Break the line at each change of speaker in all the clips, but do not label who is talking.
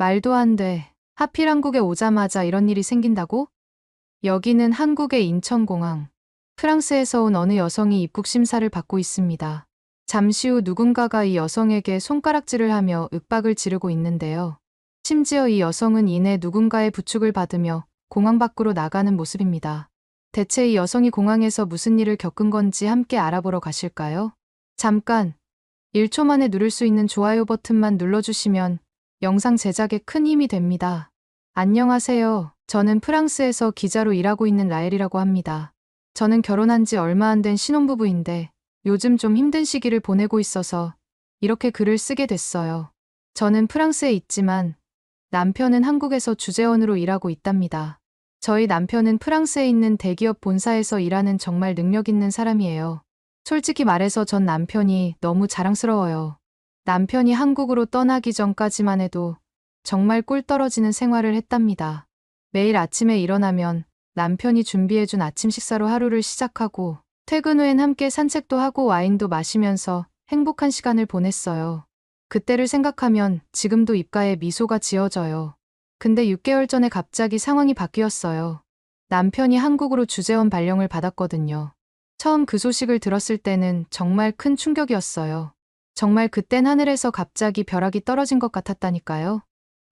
말도 안 돼. 하필 한국에 오자마자 이런 일이 생긴다고? 여기는 한국의 인천공항. 프랑스에서 온 어느 여성이 입국 심사를 받고 있습니다. 잠시 후 누군가가 이 여성에게 손가락질을 하며 윽박을 지르고 있는데요. 심지어 이 여성은 이내 누군가의 부축을 받으며 공항 밖으로 나가는 모습입니다. 대체 이 여성이 공항에서 무슨 일을 겪은 건지 함께 알아보러 가실까요? 잠깐, 1초 만에 누를 수 있는 좋아요 버튼만 눌러주시면 영상 제작에 큰 힘이 됩니다. 안녕하세요. 저는 프랑스에서 기자로 일하고 있는 라엘이라고 합니다. 저는 결혼한 지 얼마 안 된 신혼부부인데 요즘 좀 힘든 시기를 보내고 있어서 이렇게 글을 쓰게 됐어요. 저는 프랑스에 있지만 남편은 한국에서 주재원으로 일하고 있답니다. 저희 남편은 프랑스에 있는 대기업 본사에서 일하는 정말 능력 있는 사람이에요. 솔직히 말해서 전 남편이 너무 자랑스러워요. 남편이 한국으로 떠나기 전까지만 해도 정말 꿀 떨어지는 생활을 했답니다. 매일 아침에 일어나면 남편이 준비해준 아침 식사로 하루를 시작하고 퇴근 후엔 함께 산책도 하고 와인도 마시면서 행복한 시간을 보냈어요. 그때를 생각하면 지금도 입가에 미소가 지어져요. 근데 6개월 전에 갑자기 상황이 바뀌었어요. 남편이 한국으로 주재원 발령을 받았거든요. 처음 그 소식을 들었을 때는 정말 큰 충격이었어요. 정말 그땐 하늘에서 갑자기 벼락이 떨어진 것 같았다니까요.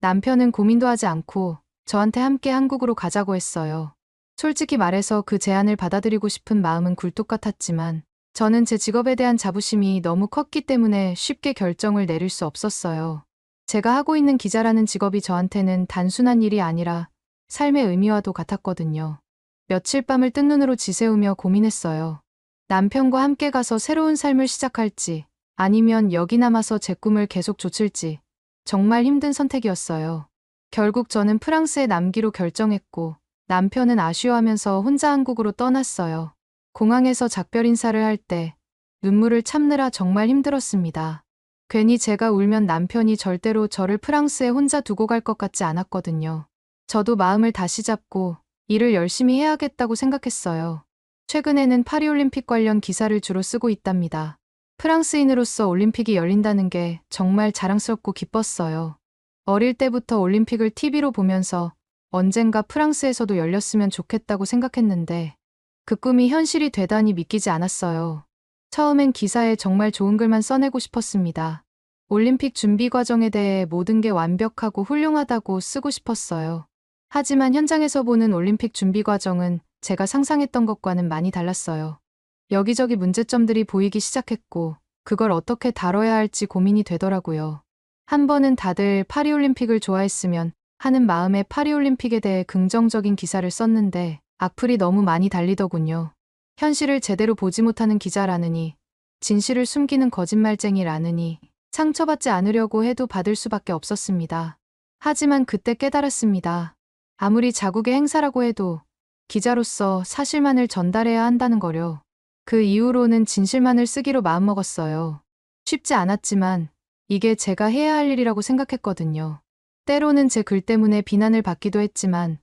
남편은 고민도 하지 않고 저한테 함께 한국으로 가자고 했어요. 솔직히 말해서 그 제안을 받아들이고 싶은 마음은 굴뚝 같았지만 저는 제 직업에 대한 자부심이 너무 컸기 때문에 쉽게 결정을 내릴 수 없었어요. 제가 하고 있는 기자라는 직업이 저한테는 단순한 일이 아니라 삶의 의미와도 같았거든요. 며칠 밤을 뜬 눈으로 지새우며 고민했어요. 남편과 함께 가서 새로운 삶을 시작할지 아니면 여기 남아서 제 꿈을 계속 좇을지 정말 힘든 선택이었어요. 결국 저는 프랑스에 남기로 결정했고 남편은 아쉬워하면서 혼자 한국으로 떠났어요. 공항에서 작별 인사를 할 때 눈물을 참느라 정말 힘들었습니다. 괜히 제가 울면 남편이 절대로 저를 프랑스에 혼자 두고 갈 것 같지 않았거든요. 저도 마음을 다시 잡고 일을 열심히 해야겠다고 생각했어요. 최근에는 파리올림픽 관련 기사를 주로 쓰고 있답니다. 프랑스인으로서 올림픽이 열린다는 게 정말 자랑스럽고 기뻤어요. 어릴 때부터 올림픽을 TV로 보면서 언젠가 프랑스에서도 열렸으면 좋겠다고 생각했는데 그 꿈이 현실이 되다니 믿기지 않았어요. 처음엔 기사에 정말 좋은 글만 써내고 싶었습니다. 올림픽 준비 과정에 대해 모든 게 완벽하고 훌륭하다고 쓰고 싶었어요. 하지만 현장에서 보는 올림픽 준비 과정은 제가 상상했던 것과는 많이 달랐어요. 여기저기 문제점들이 보이기 시작했고 그걸 어떻게 다뤄야 할지 고민이 되더라고요. 한 번은 다들 파리올림픽을 좋아했으면 하는 마음에 파리올림픽에 대해 긍정적인 기사를 썼는데 악플이 너무 많이 달리더군요. 현실을 제대로 보지 못하는 기자라느니, 진실을 숨기는 거짓말쟁이라느니 상처받지 않으려고 해도 받을 수밖에 없었습니다. 하지만 그때 깨달았습니다. 아무리 자국의 행사라고 해도 기자로서 사실만을 전달해야 한다는 거요. 그 이후로는 진실만을 쓰기로 마음먹었어요. 쉽지 않았지만 이게 제가 해야 할 일이라고 생각했거든요. 때로는 제 글 때문에 비난을 받기도 했지만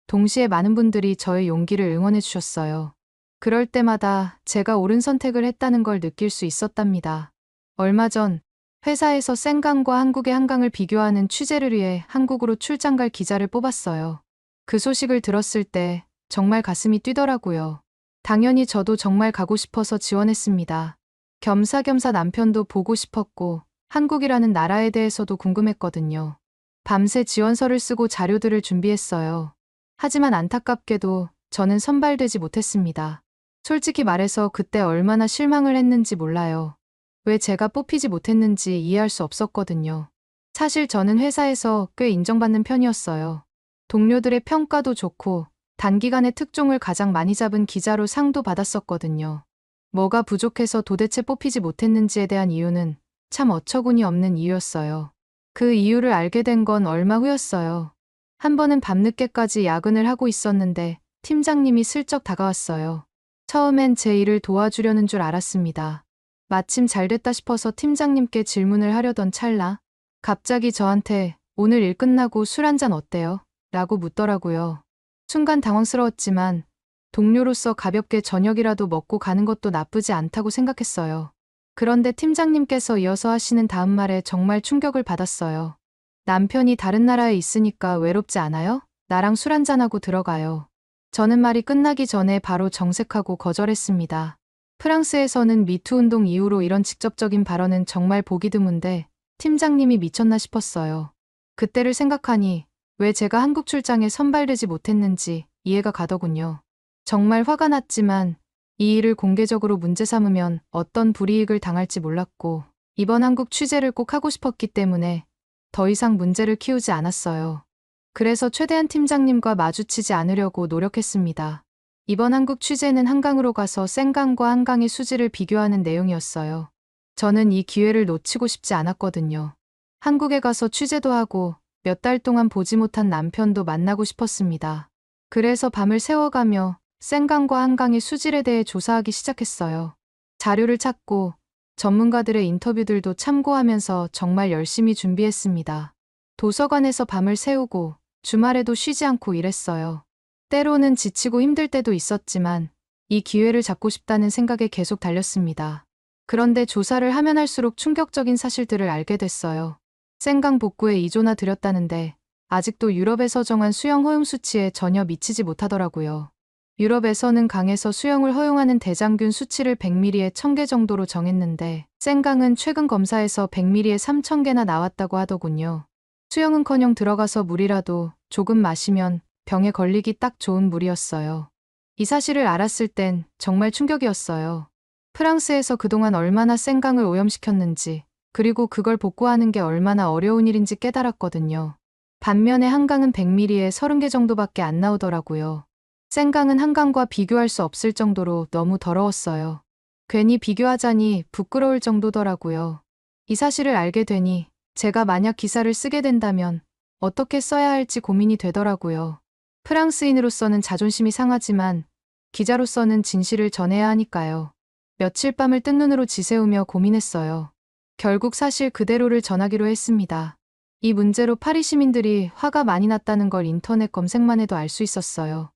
동시에 많은 분들이 저의 용기를 응원해 주셨어요. 그럴 때마다 제가 옳은 선택을 했다는 걸 느낄 수 있었답니다. 얼마 전 회사에서 생강과 한국의 한강을 비교하는 취재를 위해 한국으로 출장 갈 기자를 뽑았어요. 그 소식을 들었을 때 정말 가슴이 뛰더라고요. 당연히 저도 정말 가고 싶어서 지원했습니다. 겸사겸사 남편도 보고 싶었고 한국이라는 나라에 대해서도 궁금했거든요. 밤새 지원서를 쓰고 자료들을 준비했어요. 하지만 안타깝게도 저는 선발되지 못했습니다. 솔직히 말해서 그때 얼마나 실망을 했는지 몰라요. 왜 제가 뽑히지 못했는지 이해할 수 없었거든요. 사실 저는 회사에서 꽤 인정받는 편이었어요. 동료들의 평가도 좋고 단기간에 특종을 가장 많이 잡은 기자로 상도 받았었거든요. 뭐가 부족해서 도대체 뽑히지 못했는지에 대한 이유는 참 어처구니 없는 이유였어요. 그 이유를 알게 된 건 얼마 후였어요. 한 번은 밤늦게까지 야근을 하고 있었는데 팀장님이 슬쩍 다가왔어요. 처음엔 제 일을 도와주려는 줄 알았습니다. 마침 잘 됐다 싶어서 팀장님께 질문을 하려던 찰나 갑자기 저한테 오늘 일 끝나고 술 한잔 어때요? 라고 묻더라고요. 순간 당황스러웠지만 동료로서 가볍게 저녁이라도 먹고 가는 것도 나쁘지 않다고 생각했어요. 그런데 팀장님께서 이어서 하시는 다음 말에 정말 충격을 받았어요. 남편이 다른 나라에 있으니까 외롭지 않아요? 나랑 술 한잔하고 들어가요. 저는 말이 끝나기 전에 바로 정색하고 거절했습니다. 프랑스에서는 미투 운동 이후로 이런 직접적인 발언은 정말 보기 드문데 팀장님이 미쳤나 싶었어요. 그때를 생각하니 왜 제가 한국 출장에 선발되지 못했는지 이해가 가더군요. 정말 화가 났지만 이 일을 공개적으로 문제 삼으면 어떤 불이익을 당할지 몰랐고 이번 한국 취재를 꼭 하고 싶었기 때문에 더 이상 문제를 키우지 않았어요. 그래서 최대한 팀장님과 마주치지 않으려고 노력했습니다. 이번 한국 취재는 한강으로 가서 센강과 한강의 수질을 비교하는 내용이었어요. 저는 이 기회를 놓치고 싶지 않았거든요. 한국에 가서 취재도 하고 몇 달 동안 보지 못한 남편도 만나고 싶었습니다. 그래서 밤을 새워가며 센강과 한강의 수질에 대해 조사하기 시작했어요. 자료를 찾고 전문가들의 인터뷰들도 참고하면서 정말 열심히 준비했습니다. 도서관에서 밤을 새우고 주말에도 쉬지 않고 일했어요. 때로는 지치고 힘들 때도 있었지만 이 기회를 잡고 싶다는 생각에 계속 달렸습니다. 그런데 조사를 하면 할수록 충격적인 사실들을 알게 됐어요. 센강 복구에 이조나 들였다는데 아직도 유럽에서 정한 수영 허용 수치에 전혀 미치지 못하더라고요. 유럽에서는 강에서 수영을 허용하는 대장균 수치를 100ml에 1000개 정도로 정했는데 센강은 최근 검사에서 100ml에 3000개나 나왔다고 하더군요. 수영은커녕 들어가서 물이라도 조금 마시면 병에 걸리기 딱 좋은 물이었어요. 이 사실을 알았을 땐 정말 충격이었어요. 프랑스에서 그동안 얼마나 센강을 오염시켰는지 그리고 그걸 복구하는 게 얼마나 어려운 일인지 깨달았거든요. 반면에 한강은 100ml에 30개 정도밖에 안 나오더라고요. 센강은 한강과 비교할 수 없을 정도로 너무 더러웠어요. 괜히 비교하자니 부끄러울 정도더라고요. 이 사실을 알게 되니 제가 만약 기사를 쓰게 된다면 어떻게 써야 할지 고민이 되더라고요. 프랑스인으로서는 자존심이 상하지만 기자로서는 진실을 전해야 하니까요. 며칠 밤을 뜬 눈으로 지새우며 고민했어요. 결국 사실 그대로를 전하기로 했습니다. 이 문제로 파리 시민들이 화가 많이 났다는 걸 인터넷 검색만 해도 알 수 있었어요.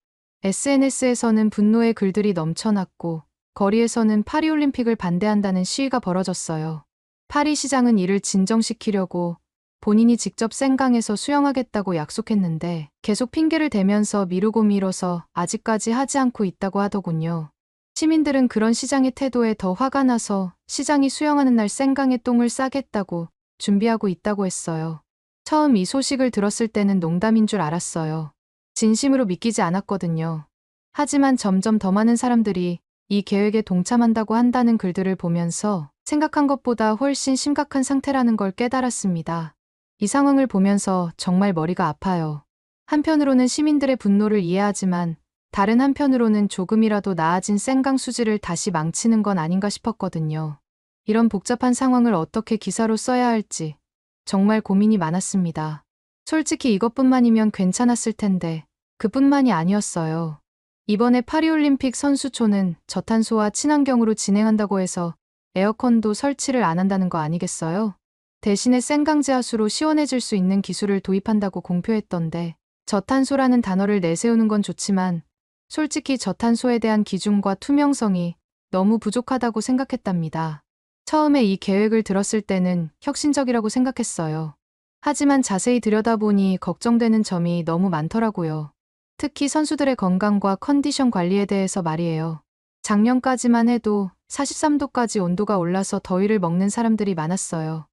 SNS에서는 분노의 글들이 넘쳐났고 거리에서는 파리올림픽을 반대한다는 시위가 벌어졌어요. 파리 시장은 이를 진정시키려고 본인이 직접 센강에서 수영하겠다고 약속했는데 계속 핑계를 대면서 미루고 미뤄서 아직까지 하지 않고 있다고 하더군요. 시민들은 그런 시장의 태도에 더 화가 나서 시장이 수영하는 날 센강에 똥을 싸겠다고 준비하고 있다고 했어요. 처음 이 소식을 들었을 때는 농담인 줄 알았어요. 진심으로 믿기지 않았거든요. 하지만 점점 더 많은 사람들이 이 계획에 동참한다고 한다는 글들을 보면서 생각한 것보다 훨씬 심각한 상태라는 걸 깨달았습니다. 이 상황을 보면서 정말 머리가 아파요. 한편으로는 시민들의 분노를 이해하지만 다른 한편으로는 조금이라도 나아진 센강 수질을 다시 망치는 건 아닌가 싶었거든요. 이런 복잡한 상황을 어떻게 기사로 써야 할지 정말 고민이 많았습니다. 솔직히 이것뿐만이면 괜찮았을 텐데 그뿐만이 아니었어요. 이번에 파리올림픽 선수촌은 저탄소와 친환경으로 진행한다고 해서 에어컨도 설치를 안 한다는 거 아니겠어요? 대신에 센강제하수로 시원해질 수 있는 기술을 도입한다고 공표했던데 저탄소라는 단어를 내세우는 건 좋지만 솔직히 저탄소에 대한 기준과 투명성이 너무 부족하다고 생각했답니다. 처음에 이 계획을 들었을 때는 혁신적이라고 생각했어요. 하지만 자세히 들여다보니 걱정되는 점이 너무 많더라고요. 특히 선수들의 건강과 컨디션 관리에 대해서 말이에요. 작년까지만 해도 43도까지 온도가 올라서 더위를 먹는 사람들이 많았어요.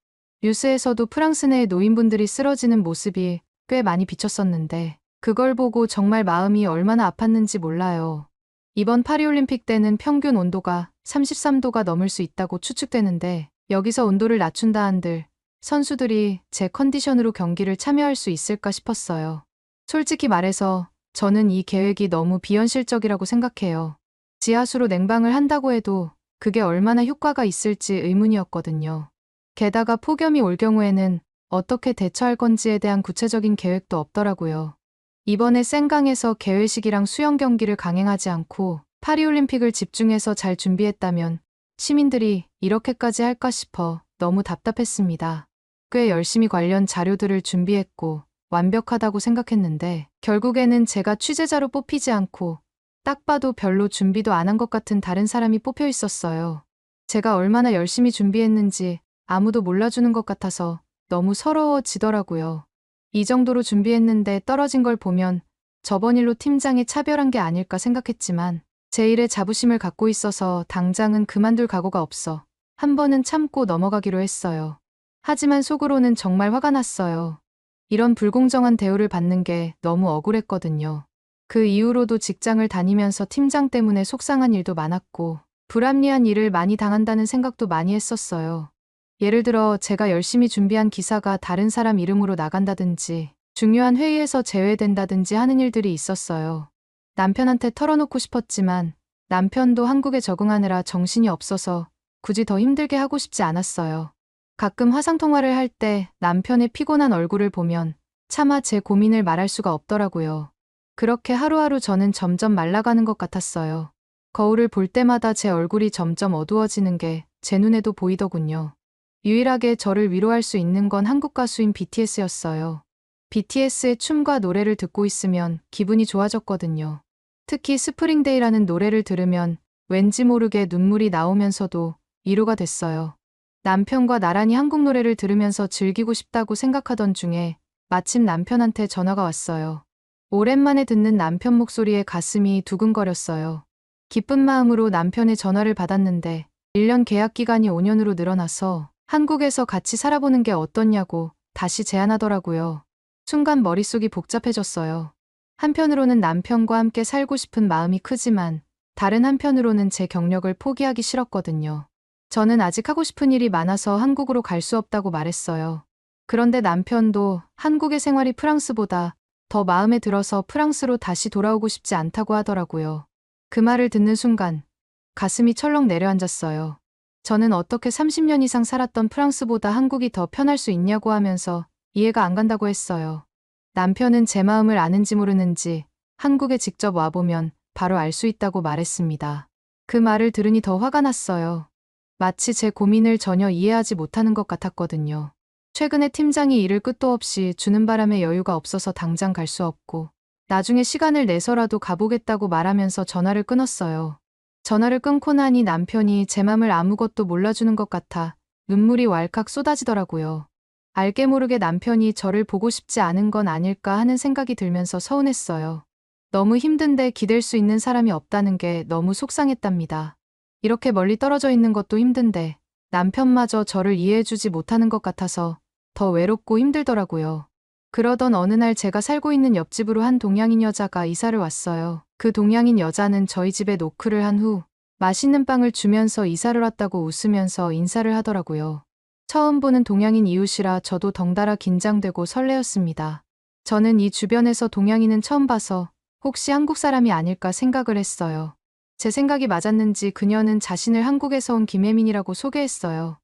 뉴스에서도 프랑스 내의 노인분들이 쓰러지는 모습이 꽤 많이 비쳤었는데 그걸 보고 정말 마음이 얼마나 아팠는지 몰라요. 이번 파리올림픽 때는 평균 온도가 33도가 넘을 수 있다고 추측되는데 여기서 온도를 낮춘다 한들 선수들이 제 컨디션으로 경기를 참여할 수 있을까 싶었어요. 솔직히 말해서 저는 이 계획이 너무 비현실적이라고 생각해요. 지하수로 냉방을 한다고 해도 그게 얼마나 효과가 있을지 의문이었거든요. 게다가 폭염이 올 경우에는 어떻게 대처할 건지에 대한 구체적인 계획도 없더라고요. 이번에 센강에서 개회식이랑 수영 경기를 강행하지 않고 파리올림픽을 집중해서 잘 준비했다면 시민들이 이렇게까지 할까 싶어 너무 답답했습니다. 꽤 열심히 관련 자료들을 준비했고 완벽하다고 생각했는데 결국에는 제가 취재자로 뽑히지 않고 딱 봐도 별로 준비도 안 한 것 같은 다른 사람이 뽑혀 있었어요. 제가 얼마나 열심히 준비했는지 아무도 몰라주는 것 같아서 너무 서러워지더라고요. 이 정도로 준비했는데 떨어진 걸 보면 저번 일로 팀장이 차별한 게 아닐까 생각했지만 제 일에 자부심을 갖고 있어서 당장은 그만둘 각오가 없어 한 번은 참고 넘어가기로 했어요. 하지만 속으로는 정말 화가 났어요. 이런 불공정한 대우를 받는 게 너무 억울했거든요. 그 이후로도 직장을 다니면서 팀장 때문에 속상한 일도 많았고 불합리한 일을 많이 당한다는 생각도 많이 했었어요. 예를 들어 제가 열심히 준비한 기사가 다른 사람 이름으로 나간다든지 중요한 회의에서 제외된다든지 하는 일들이 있었어요. 남편한테 털어놓고 싶었지만 남편도 한국에 적응하느라 정신이 없어서 굳이 더 힘들게 하고 싶지 않았어요. 가끔 화상통화를 할 때 남편의 피곤한 얼굴을 보면 차마 제 고민을 말할 수가 없더라고요. 그렇게 하루하루 저는 점점 말라가는 것 같았어요. 거울을 볼 때마다 제 얼굴이 점점 어두워지는 게 제 눈에도 보이더군요. 유일하게 저를 위로할 수 있는 건 한국 가수인 BTS였어요. BTS의 춤과 노래를 듣고 있으면 기분이 좋아졌거든요. 특히 스프링데이라는 노래를 들으면 왠지 모르게 눈물이 나오면서도 위로가 됐어요. 남편과 나란히 한국 노래를 들으면서 즐기고 싶다고 생각하던 중에 마침 남편한테 전화가 왔어요. 오랜만에 듣는 남편 목소리에 가슴이 두근거렸어요. 기쁜 마음으로 남편의 전화를 받았는데 1년 계약 기간이 5년으로 늘어나서 한국에서 같이 살아보는 게 어떻냐고 다시 제안하더라고요. 순간 머릿속이 복잡해졌어요. 한편으로는 남편과 함께 살고 싶은 마음이 크지만 다른 한편으로는 제 경력을 포기하기 싫었거든요. 저는 아직 하고 싶은 일이 많아서 한국으로 갈 수 없다고 말했어요. 그런데 남편도 한국의 생활이 프랑스보다 더 마음에 들어서 프랑스로 다시 돌아오고 싶지 않다고 하더라고요. 그 말을 듣는 순간 가슴이 철렁 내려앉았어요. 저는 어떻게 30년 이상 살았던 프랑스보다 한국이 더 편할 수 있냐고 하면서 이해가 안 간다고 했어요. 남편은 제 마음을 아는지 모르는지 한국에 직접 와보면 바로 알 수 있다고 말했습니다. 그 말을 들으니 더 화가 났어요. 마치 제 고민을 전혀 이해하지 못하는 것 같았거든요. 최근에 팀장이 일을 끝도 없이 주는 바람에 여유가 없어서 당장 갈 수 없고 나중에 시간을 내서라도 가보겠다고 말하면서 전화를 끊었어요. 전화를 끊고 나니 남편이 제 맘을 아무것도 몰라주는 것 같아 눈물이 왈칵 쏟아지더라고요. 알게 모르게 남편이 저를 보고 싶지 않은 건 아닐까 하는 생각이 들면서 서운했어요. 너무 힘든데 기댈 수 있는 사람이 없다는 게 너무 속상했답니다. 이렇게 멀리 떨어져 있는 것도 힘든데 남편마저 저를 이해해주지 못하는 것 같아서 더 외롭고 힘들더라고요. 그러던 어느 날 제가 살고 있는 옆집으로 한 동양인 여자가 이사를 왔어요. 그 동양인 여자는 저희 집에 노크를 한 후 맛있는 빵을 주면서 이사를 왔다고 웃으면서 인사를 하더라고요. 처음 보는 동양인 이웃이라 저도 덩달아 긴장되고 설레었습니다. 저는 이 주변에서 동양인은 처음 봐서 혹시 한국 사람이 아닐까 생각을 했어요. 제 생각이 맞았는지 그녀는 자신을 한국에서 온 김혜민이라고 소개했어요.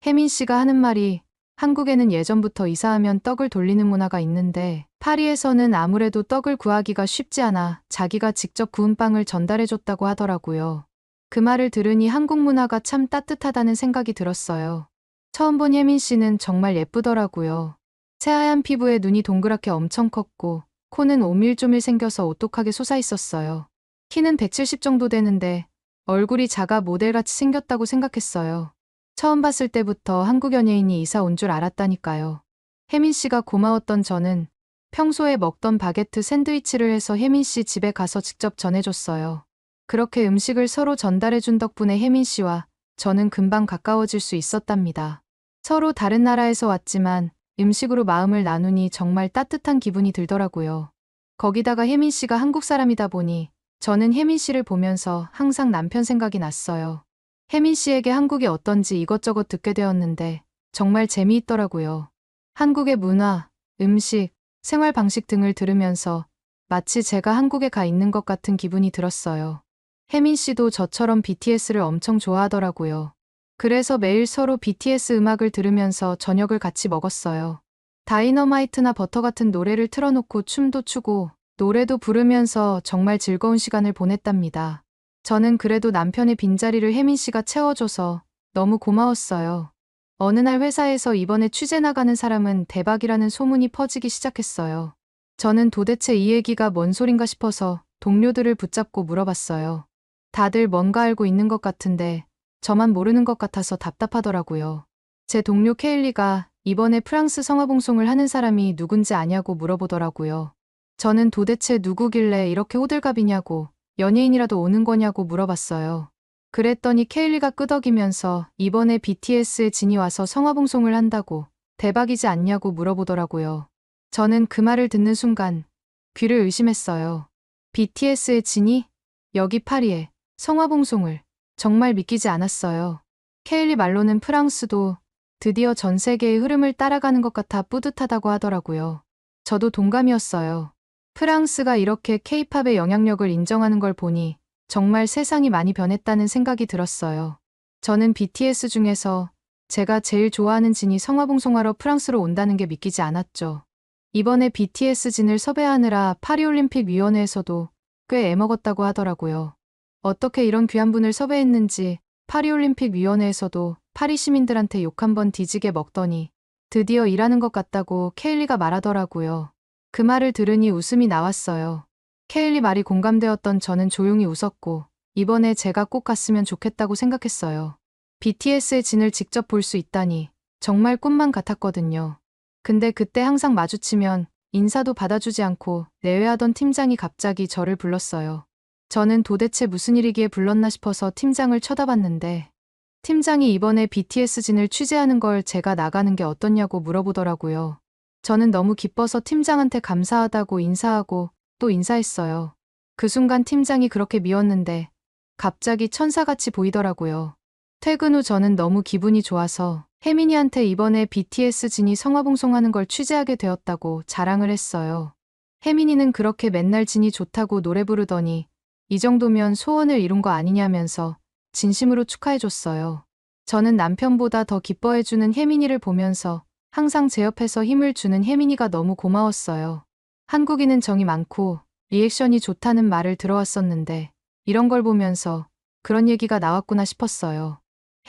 혜민 씨가 하는 말이 한국에는 예전부터 이사하면 떡을 돌리는 문화가 있는데 파리에서는 아무래도 떡을 구하기가 쉽지 않아 자기가 직접 구운 빵을 전달해줬다고 하더라고요. 그 말을 들으니 한국 문화가 참 따뜻하다는 생각이 들었어요. 처음 본 혜민 씨는 정말 예쁘더라고요. 새하얀 피부에 눈이 동그랗게 엄청 컸고 코는 오밀조밀 생겨서 오똑하게 솟아있었어요. 키는 170 정도 되는데 얼굴이 작아 모델같이 생겼다고 생각했어요. 처음 봤을 때부터 한국 연예인이 이사 온 줄 알았다니까요. 혜민 씨가 고마웠던 저는 평소에 먹던 바게트 샌드위치를 해서 혜민 씨 집에 가서 직접 전해줬어요. 그렇게 음식을 서로 전달해준 덕분에 혜민 씨와 저는 금방 가까워질 수 있었답니다. 서로 다른 나라에서 왔지만 음식으로 마음을 나누니 정말 따뜻한 기분이 들더라고요. 거기다가 혜민 씨가 한국 사람이다 보니 저는 혜민 씨를 보면서 항상 남편 생각이 났어요. 혜민 씨에게 한국이 어떤지 이것저것 듣게 되었는데 정말 재미있더라고요. 한국의 문화, 음식, 생활 방식 등을 들으면서 마치 제가 한국에 가 있는 것 같은 기분이 들었어요. 혜민 씨도 저처럼 BTS를 엄청 좋아하더라고요. 그래서 매일 서로 BTS 음악을 들으면서 저녁을 같이 먹었어요. 다이너마이트나 버터 같은 노래를 틀어놓고 춤도 추고 노래도 부르면서 정말 즐거운 시간을 보냈답니다. 저는 그래도 남편의 빈자리를 혜민 씨가 채워줘서 너무 고마웠어요. 어느 날 회사에서 이번에 취재 나가는 사람은 대박이라는 소문이 퍼지기 시작했어요. 저는 도대체 이 얘기가 뭔 소린가 싶어서 동료들을 붙잡고 물어봤어요. 다들 뭔가 알고 있는 것 같은데 저만 모르는 것 같아서 답답하더라고요. 제 동료 케일리가 이번에 프랑스 성화봉송을 하는 사람이 누군지 아냐고 물어보더라고요. 저는 도대체 누구길래 이렇게 호들갑이냐고, 연예인이라도 오는 거냐고 물어봤어요. 그랬더니 케일리가 끄덕이면서 이번에 BTS의 진이 와서 성화봉송을 한다고 대박이지 않냐고 물어보더라고요. 저는 그 말을 듣는 순간 귀를 의심했어요. BTS의 진이? 여기 파리에 성화봉송을 정말 믿기지 않았어요. 케일리 말로는 프랑스도 드디어 전 세계의 흐름을 따라가는 것 같아 뿌듯하다고 하더라고요. 저도 동감이었어요. 프랑스가 이렇게 K-팝의 영향력을 인정하는 걸 보니 정말 세상이 많이 변했다는 생각이 들었어요. 저는 BTS 중에서 제가 제일 좋아하는 진이 성화봉송하러 프랑스로 온다는 게 믿기지 않았죠. 이번에 BTS 진을 섭외하느라 파리올림픽위원회에서도 꽤 애먹었다고 하더라고요. 어떻게 이런 귀한 분을 섭외했는지 파리올림픽위원회에서도 파리 시민들한테 욕 한번 뒤지게 먹더니 드디어 일하는 것 같다고 케일리가 말하더라고요. 그 말을 들으니 웃음이 나왔어요. 케일리 말이 공감되었던 저는 조용히 웃었고 이번에 제가 꼭 갔으면 좋겠다고 생각했어요. BTS의 진을 직접 볼 수 있다니 정말 꿈만 같았거든요. 근데 그때 항상 마주치면 인사도 받아주지 않고 내외하던 팀장이 갑자기 저를 불렀어요. 저는 도대체 무슨 일이기에 불렀나 싶어서 팀장을 쳐다봤는데 팀장이 이번에 BTS 진을 취재하는 걸 제가 나가는 게 어떻냐고 물어보더라고요. 저는 너무 기뻐서 팀장한테 감사하다고 인사하고 또 인사했어요. 그 순간 팀장이 그렇게 미웠는데 갑자기 천사같이 보이더라고요. 퇴근 후 저는 너무 기분이 좋아서 혜민이한테 이번에 BTS 진이 성화봉송하는 걸 취재하게 되었다고 자랑을 했어요. 혜민이는 그렇게 맨날 진이 좋다고 노래 부르더니 이 정도면 소원을 이룬 거 아니냐면서 진심으로 축하해줬어요. 저는 남편보다 더 기뻐해주는 혜민이를 보면서 항상 제 옆에서 힘을 주는 혜민이가 너무 고마웠어요. 한국인은 정이 많고 리액션이 좋다는 말을 들어왔었는데 이런 걸 보면서 그런 얘기가 나왔구나 싶었어요.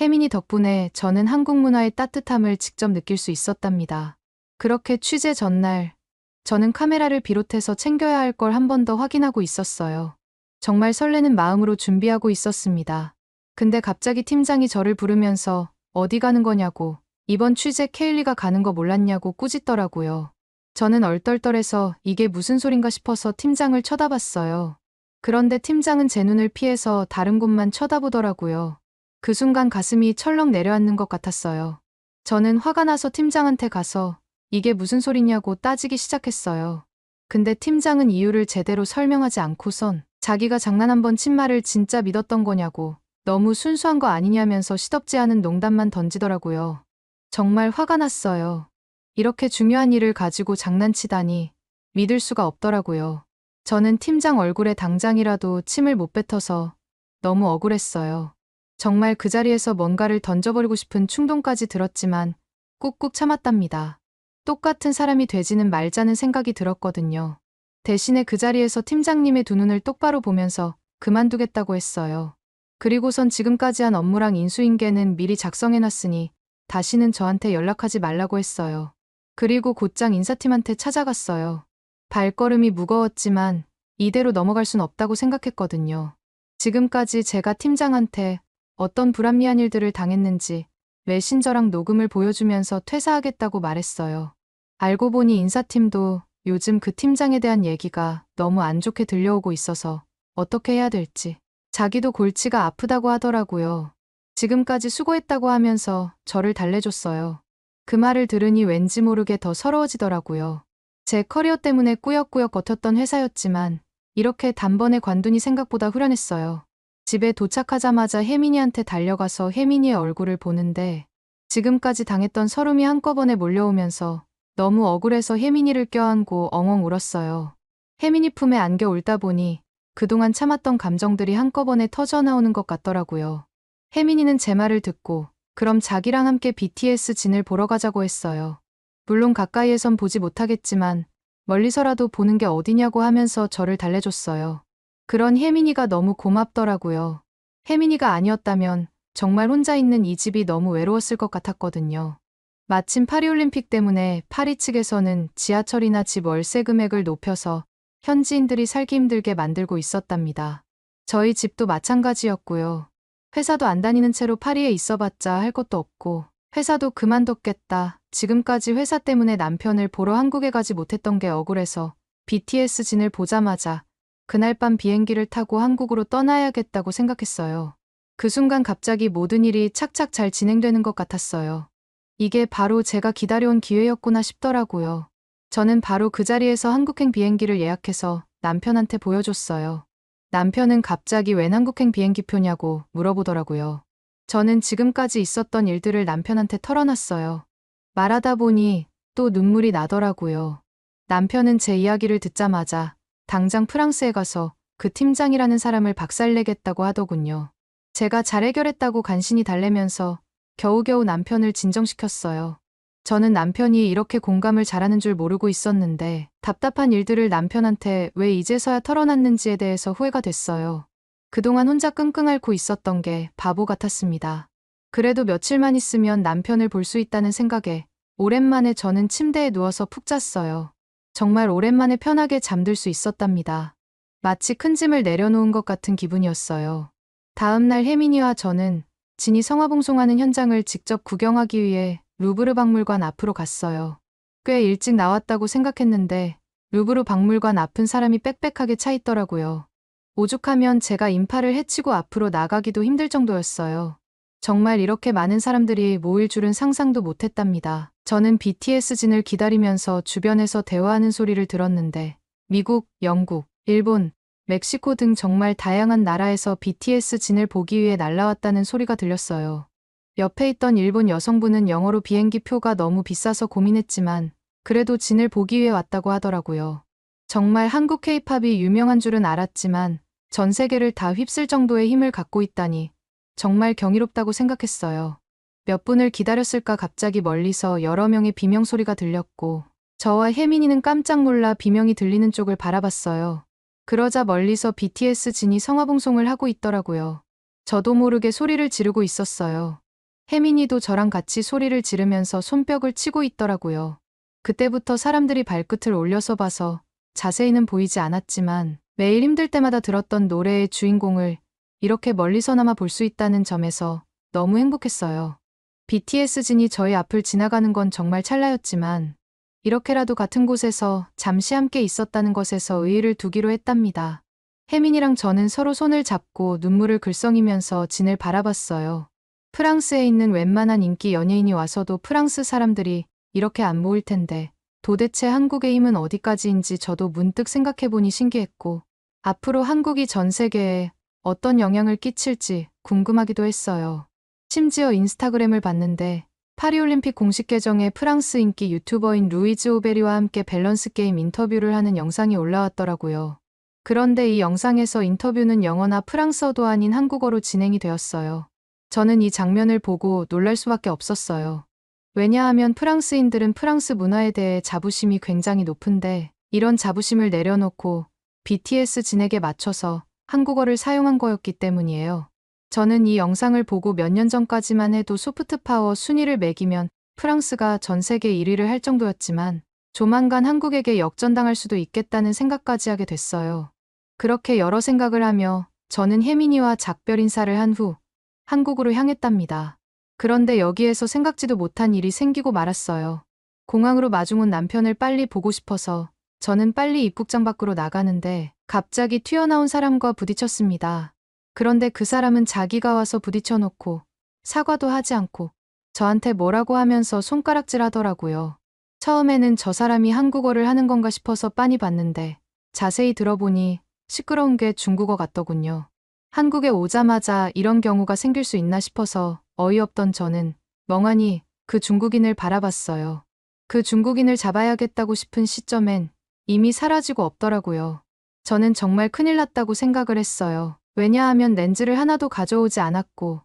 혜민이 덕분에 저는 한국 문화의 따뜻함을 직접 느낄 수 있었답니다. 그렇게 취재 전날 저는 카메라를 비롯해서 챙겨야 할 걸 한 번 더 확인하고 있었어요. 정말 설레는 마음으로 준비하고 있었습니다. 근데 갑자기 팀장이 저를 부르면서 어디 가는 거냐고, 이번 취재 케일리가 가는 거 몰랐냐고 꾸짖더라고요. 저는 얼떨떨해서 이게 무슨 소린가 싶어서 팀장을 쳐다봤어요. 그런데 팀장은 제 눈을 피해서 다른 곳만 쳐다보더라고요. 그 순간 가슴이 철렁 내려앉는 것 같았어요. 저는 화가 나서 팀장한테 가서 이게 무슨 소리냐고 따지기 시작했어요. 근데 팀장은 이유를 제대로 설명하지 않고선 자기가 장난 한 번 친 말을 진짜 믿었던 거냐고 너무 순수한 거 아니냐면서 시덥지 않은 농담만 던지더라고요. 정말 화가 났어요. 이렇게 중요한 일을 가지고 장난치다니 믿을 수가 없더라고요. 저는 팀장 얼굴에 당장이라도 침을 못 뱉어서 너무 억울했어요. 정말 그 자리에서 뭔가를 던져버리고 싶은 충동까지 들었지만 꾹꾹 참았답니다. 똑같은 사람이 되지는 말자는 생각이 들었거든요. 대신에 그 자리에서 팀장님의 두 눈을 똑바로 보면서 그만두겠다고 했어요. 그리고선 지금까지 한 업무랑 인수인계는 미리 작성해놨으니 다시는 저한테 연락하지 말라고 했어요. 그리고 곧장 인사팀한테 찾아갔어요. 발걸음이 무거웠지만 이대로 넘어갈 순 없다고 생각했거든요. 지금까지 제가 팀장한테 어떤 불합리한 일들을 당했는지 메신저랑 녹음을 보여주면서 퇴사하겠다고 말했어요. 알고 보니 인사팀도 요즘 그 팀장에 대한 얘기가 너무 안 좋게 들려오고 있어서 어떻게 해야 될지 자기도 골치가 아프다고 하더라고요. 지금까지 수고했다고 하면서 저를 달래줬어요. 그 말을 들으니 왠지 모르게 더 서러워지더라고요. 제 커리어 때문에 꾸역꾸역 버텼던 회사였지만 이렇게 단번에 관둔이 생각보다 후련했어요. 집에 도착하자마자 혜민이한테 달려가서 혜민이의 얼굴을 보는데 지금까지 당했던 서름이 한꺼번에 몰려오면서 너무 억울해서 혜민이를 껴안고 엉엉 울었어요. 혜민이 품에 안겨 울다 보니 그동안 참았던 감정들이 한꺼번에 터져나오는 것 같더라고요. 혜민이는 제 말을 듣고 그럼 자기랑 함께 BTS 진을 보러 가자고 했어요. 물론 가까이에선 보지 못하겠지만 멀리서라도 보는 게 어디냐고 하면서 저를 달래줬어요. 그런 혜민이가 너무 고맙더라고요. 혜민이가 아니었다면 정말 혼자 있는 이 집이 너무 외로웠을 것 같았거든요. 마침 파리올림픽 때문에 파리 측에서는 지하철이나 집 월세 금액을 높여서 현지인들이 살기 힘들게 만들고 있었답니다. 저희 집도 마찬가지였고요. 회사도 안 다니는 채로 파리에 있어봤자 할 것도 없고 회사도 그만뒀겠다. 지금까지 회사 때문에 남편을 보러 한국에 가지 못했던 게 억울해서 BTS 진을 보자마자 그날 밤 비행기를 타고 한국으로 떠나야겠다고 생각했어요. 그 순간 갑자기 모든 일이 착착 잘 진행되는 것 같았어요. 이게 바로 제가 기다려온 기회였구나 싶더라고요. 저는 바로 그 자리에서 한국행 비행기를 예약해서 남편한테 보여줬어요. 남편은 갑자기 웬 한국행 비행기표냐고 물어보더라고요. 저는 지금까지 있었던 일들을 남편한테 털어놨어요. 말하다 보니 또 눈물이 나더라고요. 남편은 제 이야기를 듣자마자 당장 프랑스에 가서 그 팀장이라는 사람을 박살내겠다고 하더군요. 제가 잘 해결했다고 간신히 달래면서 겨우겨우 남편을 진정시켰어요. 저는 남편이 이렇게 공감을 잘하는 줄 모르고 있었는데 답답한 일들을 남편한테 왜 이제서야 털어놨는지에 대해서 후회가 됐어요. 그동안 혼자 끙끙 앓고 있었던 게 바보 같았습니다. 그래도 며칠만 있으면 남편을 볼 수 있다는 생각에 오랜만에 저는 침대에 누워서 푹 잤어요. 정말 오랜만에 편하게 잠들 수 있었답니다. 마치 큰 짐을 내려놓은 것 같은 기분이었어요. 다음 날 혜민이와 저는 진이 성화봉송하는 현장을 직접 구경하기 위해 루브르 박물관 앞으로 갔어요. 꽤 일찍 나왔다고 생각했는데 루브르 박물관 앞은 사람이 빽빽하게 차 있더라고요. 오죽하면 제가 인파를 헤치고 앞으로 나가기도 힘들 정도였어요. 정말 이렇게 많은 사람들이 모일 줄은 상상도 못했답니다. 저는 BTS 진을 기다리면서 주변에서 대화하는 소리를 들었는데 미국, 영국, 일본, 멕시코 등 정말 다양한 나라에서 BTS 진을 보기 위해 날라왔다는 소리가 들렸어요. 옆에 있던 일본 여성분은 영어로 비행기 표가 너무 비싸서 고민했지만 그래도 진을 보기 위해 왔다고 하더라고요. 정말 한국 K-팝이 유명한 줄은 알았지만 전 세계를 다 휩쓸 정도의 힘을 갖고 있다니 정말 경이롭다고 생각했어요. 몇 분을 기다렸을까 갑자기 멀리서 여러 명의 비명소리가 들렸고 저와 혜민이는 깜짝 놀라 비명이 들리는 쪽을 바라봤어요. 그러자 멀리서 BTS 진이 성화봉송을 하고 있더라고요. 저도 모르게 소리를 지르고 있었어요. 혜민이도 저랑 같이 소리를 지르면서 손뼉을 치고 있더라고요. 그때부터 사람들이 발끝을 올려서 봐서 자세히는 보이지 않았지만 매일 힘들 때마다 들었던 노래의 주인공을 이렇게 멀리서나마 볼 수 있다는 점에서 너무 행복했어요. BTS 진이 저희 앞을 지나가는 건 정말 찰나였지만 이렇게라도 같은 곳에서 잠시 함께 있었다는 것에서 의의를 두기로 했답니다. 혜민이랑 저는 서로 손을 잡고 눈물을 글썽이면서 진을 바라봤어요. 프랑스에 있는 웬만한 인기 연예인이 와서도 프랑스 사람들이 이렇게 안 모일 텐데 도대체 한국의 힘은 어디까지인지 저도 문득 생각해보니 신기했고 앞으로 한국이 전 세계에 어떤 영향을 끼칠지 궁금하기도 했어요. 심지어 인스타그램을 봤는데 파리올림픽 공식 계정에 프랑스 인기 유튜버인 루이즈 오베리와 함께 밸런스 게임 인터뷰를 하는 영상이 올라왔더라고요. 그런데 이 영상에서 인터뷰는 영어나 프랑스어도 아닌 한국어로 진행이 되었어요. 저는 이 장면을 보고 놀랄 수밖에 없었어요. 왜냐하면 프랑스인들은 프랑스 문화에 대해 자부심이 굉장히 높은데 이런 자부심을 내려놓고 BTS 진에게 맞춰서 한국어를 사용한 거였기 때문이에요. 저는 이 영상을 보고 몇 년 전까지만 해도 소프트파워 순위를 매기면 프랑스가 전 세계 1위를 할 정도였지만 조만간 한국에게 역전당할 수도 있겠다는 생각까지 하게 됐어요. 그렇게 여러 생각을 하며 저는 혜민이와 작별 인사를 한 후 한국으로 향했답니다. 그런데 여기에서 생각지도 못한 일이 생기고 말았어요. 공항으로 마중 온 남편을 빨리 보고 싶어서 저는 빨리 입국장 밖으로 나가는데 갑자기 튀어나온 사람과 부딪혔습니다. 그런데 그 사람은 자기가 와서 부딪혀놓고 사과도 하지 않고 저한테 뭐라고 하면서 손가락질 하더라고요. 처음에는 저 사람이 한국어를 하는 건가 싶어서 빤히 봤는데 자세히 들어보니 시끄러운 게 중국어 같더군요. 한국에 오자마자 이런 경우가 생길 수 있나 싶어서 어이없던 저는 멍하니 그 중국인을 바라봤어요. 그 중국인을 잡아야겠다고 싶은 시점엔 이미 사라지고 없더라고요. 저는 정말 큰일 났다고 생각을 했어요. 왜냐하면 렌즈를 하나도 가져오지 않았고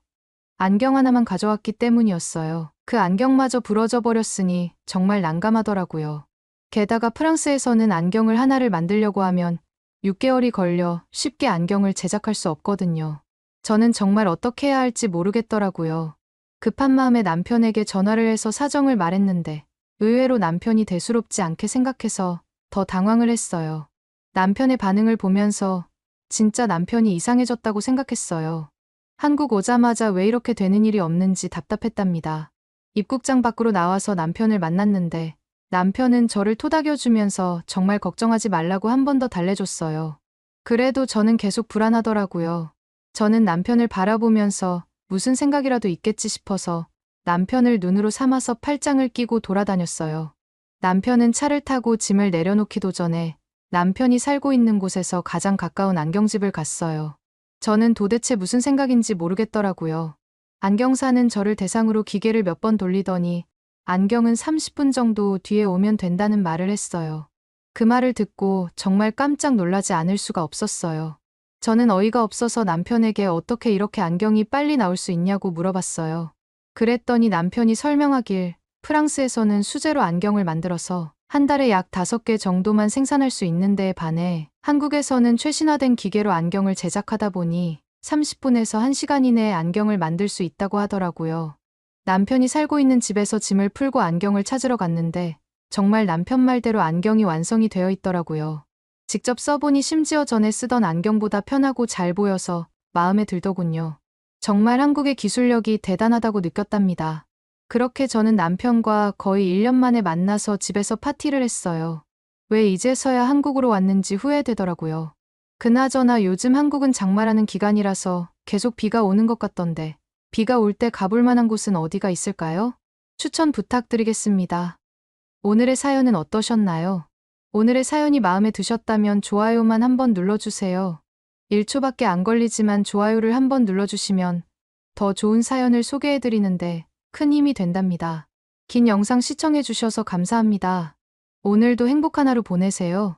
안경 하나만 가져왔기 때문이었어요. 그 안경마저 부러져 버렸으니 정말 난감하더라고요. 게다가 프랑스에서는 안경을 하나를 만들려고 하면 6개월이 걸려 쉽게 안경을 제작할 수 없거든요. 저는 정말 어떻게 해야 할지 모르겠더라고요. 급한 마음에 남편에게 전화를 해서 사정을 말했는데 의외로 남편이 대수롭지 않게 생각해서 더 당황을 했어요. 남편의 반응을 보면서 진짜 남편이 이상해졌다고 생각했어요. 한국 오자마자 왜 이렇게 되는 일이 없는지 답답했답니다. 입국장 밖으로 나와서 남편을 만났는데 남편은 저를 토닥여주면서 정말 걱정하지 말라고 한 번 더 달래줬어요. 그래도 저는 계속 불안하더라고요. 저는 남편을 바라보면서 무슨 생각이라도 있겠지 싶어서 남편을 눈으로 삼아서 팔짱을 끼고 돌아다녔어요. 남편은 차를 타고 짐을 내려놓기도 전에 남편이 살고 있는 곳에서 가장 가까운 안경집을 갔어요. 저는 도대체 무슨 생각인지 모르겠더라고요. 안경사는 저를 대상으로 기계를 몇 번 돌리더니 안경은 30분 정도 뒤에 오면 된다는 말을 했어요. 그 말을 듣고 정말 깜짝 놀라지 않을 수가 없었어요. 저는 어이가 없어서 남편에게 어떻게 이렇게 안경이 빨리 나올 수 있냐고 물어봤어요. 그랬더니 남편이 설명하길 프랑스에서는 수제로 안경을 만들어서 한 달에 약 5개 정도만 생산할 수 있는 데에 반해 한국에서는 최신화된 기계로 안경을 제작하다 보니 30분에서 1시간 이내에 안경을 만들 수 있다고 하더라고요. 남편이 살고 있는 집에서 짐을 풀고 안경을 찾으러 갔는데 정말 남편 말대로 안경이 완성이 되어 있더라고요. 직접 써보니 심지어 전에 쓰던 안경보다 편하고 잘 보여서 마음에 들더군요. 정말 한국의 기술력이 대단하다고 느꼈답니다. 그렇게 저는 남편과 거의 1년 만에 만나서 집에서 파티를 했어요. 왜 이제서야 한국으로 왔는지 후회되더라고요. 그나저나 요즘 한국은 장마라는 기간이라서 계속 비가 오는 것 같던데 비가 올 때 가볼 만한 곳은 어디가 있을까요? 추천 부탁드리겠습니다. 오늘의 사연은 어떠셨나요? 오늘의 사연이 마음에 드셨다면 좋아요만 한번 눌러주세요. 1초밖에 안 걸리지만 좋아요를 한번 눌러주시면 더 좋은 사연을 소개해드리는데 큰 힘이 된답니다. 긴 영상 시청해주셔서 감사합니다. 오늘도 행복한 하루 보내세요.